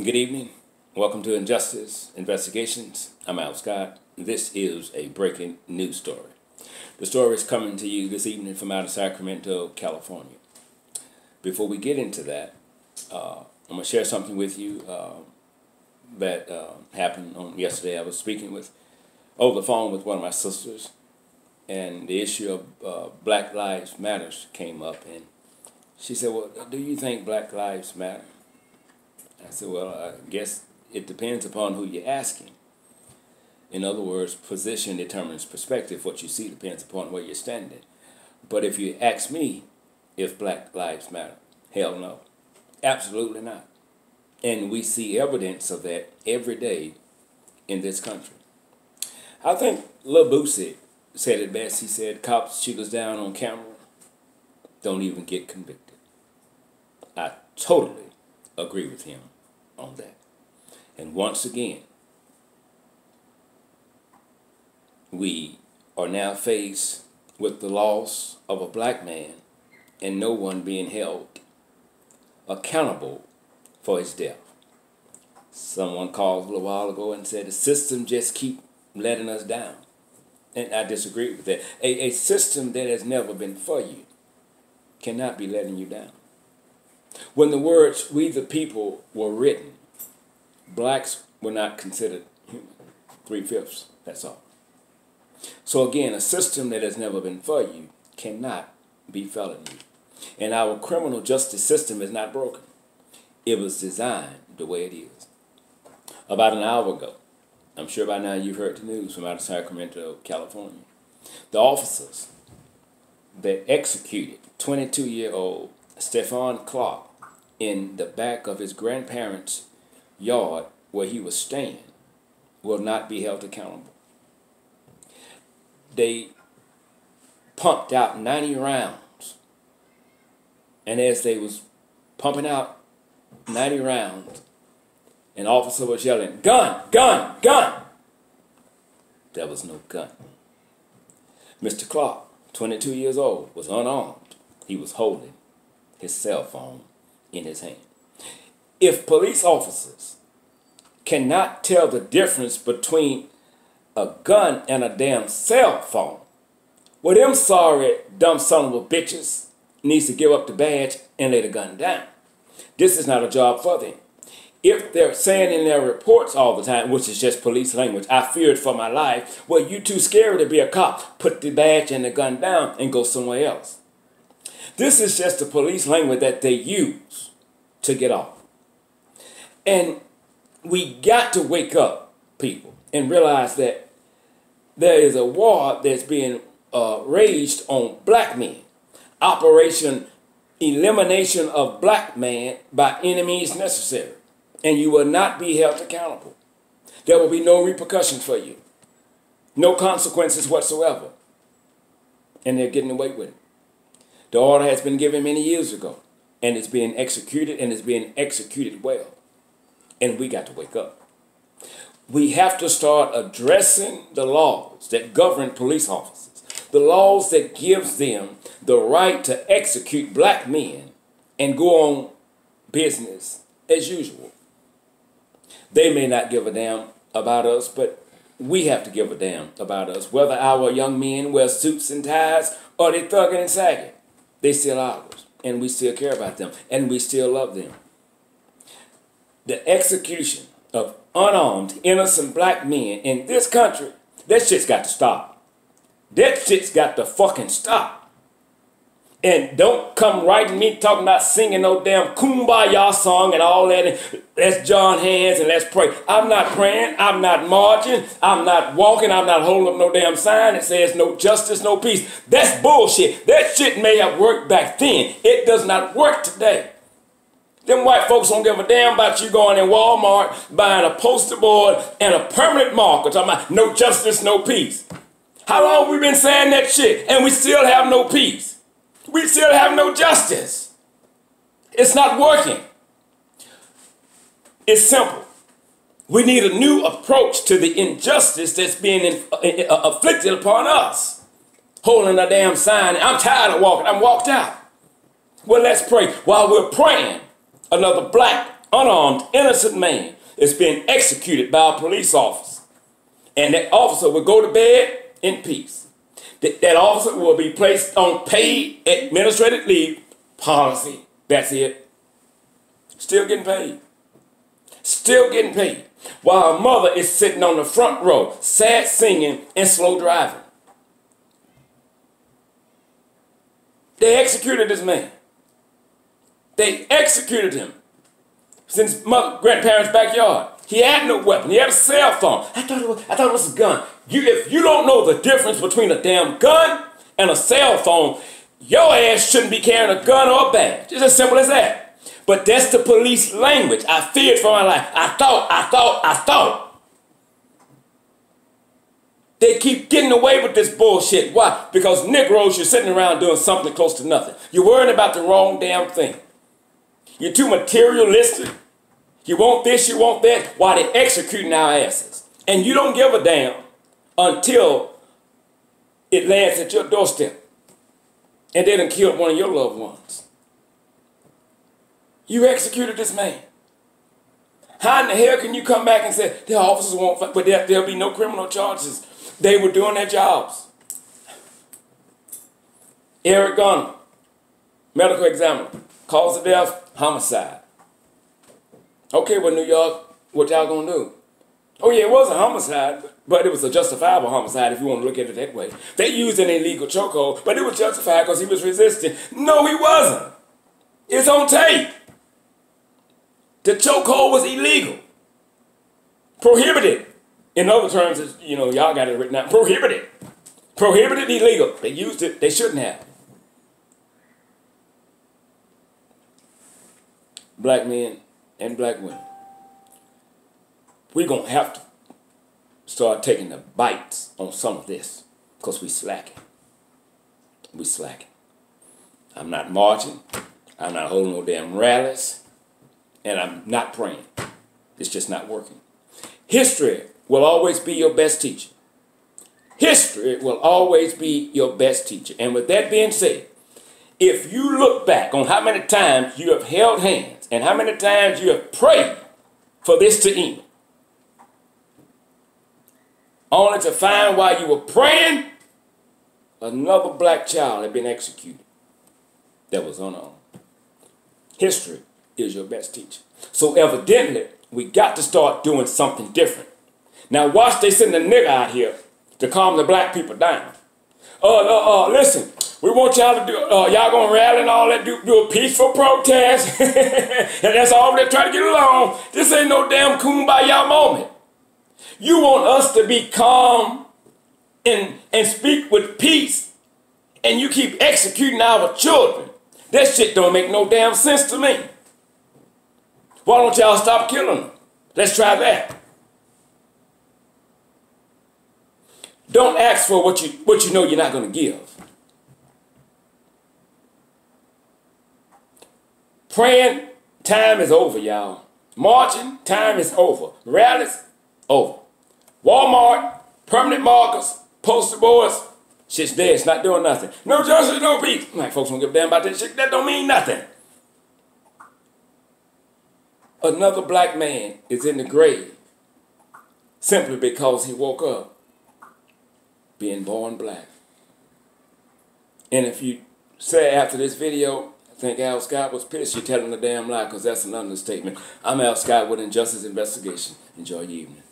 Good evening. Welcome to Injustice Investigations. I'm Al Scott. This is a breaking news story. The story is coming to you this evening from out of Sacramento, California. Before we get into that, I'm going to share something with you that happened on yesterday. I was speaking over the phone with one of my sisters, and the issue of Black Lives Matters came up, and she said, "Well, do you think Black Lives Matter?" I said, "Well, I guess it depends upon who you're asking. In other words, position determines perspective. What you see depends upon where you're standing. But if you ask me if Black Lives Matter, hell no. Absolutely not. And we see evidence of that every day in this country. I think Lil Boosie said it best. He said, cops shoot us down on camera, don't even get convicted. I totally agree with him on that. And once again, we are now faced with the loss of a black man and no one being held accountable for his death. Someone called a little while ago and said the system just keep letting us down. And I disagree with that. A system that has never been for you cannot be letting you down. When the words "we the people" were written, blacks were not considered human. 3/5, that's all. So again, a system that has never been for you cannot be felon you. And our criminal justice system is not broken. It was designed the way it is. About an hour ago, I'm sure by now you've heard the news from out of Sacramento, California. The officers that executed 22-year-old Stephon Clark in the back of his grandparents' yard where he was staying will not be held accountable. They pumped out 90 rounds, and as they was pumping out 90 rounds, an officer was yelling, "Gun, gun, gun!" There was no gun. Mr. Clark, 22 years old, was unarmed. He was holding his cell phone in his hand. If police officers cannot tell the difference between a gun and a damn cell phone, well, them sorry, dumb son of a bitches needs to give up the badge and lay the gun down. This is not a job for them. If they're saying in their reports all the time, which is just police language, "I feared for my life," well, you too scared to be a cop. Put the badge and the gun down and go somewhere else. This is just the police language that they use to get off. And we got to wake up, people, and realize that there is a war that's being raged on black men. Operation Elimination of Black Man by any means necessary. And you will not be held accountable. There will be no repercussions for you. No consequences whatsoever. And they're getting away with it. The order has been given many years ago, and it's being executed, and it's being executed well. And we got to wake up. We have to start addressing the laws that govern police officers, the laws that gives them the right to execute black men and go on business as usual. They may not give a damn about us, but we have to give a damn about us. Whether our young men wear suits and ties or they thugging and sagging, they still ours, and we still care about them, and we still love them. The execution of unarmed, innocent black men in this country, that shit's got to stop. That shit's got to fucking stop. And don't come writing me talking about singing no damn kumbaya song and all that. And let's join hands and let's pray. I'm not praying. I'm not marching. I'm not walking. I'm not holding up no damn sign that says no justice, no peace. That's bullshit. That shit may have worked back then. It does not work today. Them white folks don't give a damn about you going in Walmart, buying a poster board and a permanent marker talking about no justice, no peace. How long have we been saying that shit and we still have no peace? We still have no justice. It's not working. It's simple. We need a new approach to the injustice that's being afflicted upon us. Holding a damn sign, "I'm tired of walking, I'm walked out." Well, let's pray. While we're praying, another black unarmed, innocent man is being executed by a police officer. And that officer will go to bed in peace. That officer will be placed on paid administrative leave policy. That's it. Still getting paid. Still getting paid. While a mother is sitting on the front row, sad singing and slow driving. They executed this man. They executed him. It's in his grandparents' backyard. He had no weapon. He had a cell phone. I thought it was a gun. If you don't know the difference between a damn gun and a cell phone, your ass shouldn't be carrying a gun or a badge. It's as simple as that. But that's the police language. I feared for my life. I thought. They keep getting away with this bullshit. Why? Because Negroes, you're sitting around doing something close to nothing. You're worrying about the wrong damn thing. You're too materialistic. You want this, you want that, while they're executing our asses. And you don't give a damn until it lands at your doorstep. And they done killed one of your loved ones. You executed this man. How in the hell can you come back and say, the officers won't fight, but there'll be no criminal charges? They were doing their jobs. Eric Garner, medical examiner, cause of death, homicide. Okay, well, New York, what y'all gonna do? Oh yeah, it was a homicide, but it was a justifiable homicide if you want to look at it that way. They used an illegal chokehold, but it was justified because he was resisting. No, he wasn't. It's on tape. The chokehold was illegal. Prohibited. In other terms, y'all got it written out. Prohibited. Prohibited, illegal. They used it. They shouldn't have. Black men and black women. We're going to have to start taking the bites on some of this because we slacking. We slacking. I'm not marching. I'm not holding no damn rallies. And I'm not praying. It's just not working. History will always be your best teacher. History will always be your best teacher. And with that being said, if you look back on how many times you have held hands and how many times you have prayed for this to end, only to find while you were praying, another black child had been executed that was unarmed. History is your best teacher. So evidently, we got to start doing something different. Now watch, they send a nigga out here to calm the black people down. Listen, we want y'all to do, y'all gonna rally and all that, do a peaceful protest. And that's all they're trying to get along. This ain't no damn kumbaya moment. You want us to be calm and speak with peace, and you keep executing our children. That shit don't make no damn sense to me. Why don't y'all stop killing them? Let's try that. Don't ask for what you know you're not going to give. Praying, time is over, y'all. Marching, time is over. Rallies, over. Walmart, permanent markers, poster boards, shit's dead. It's not doing nothing. No justice, no peace. Like, folks don't give a damn about that shit. That don't mean nothing. Another black man is in the grave simply because he woke up being born black. And if you say after this video, I think Al Scott was pissed, you're telling a damn lie, because that's an understatement. I'm Al Scott with Injustice Investigation. Enjoy your evening.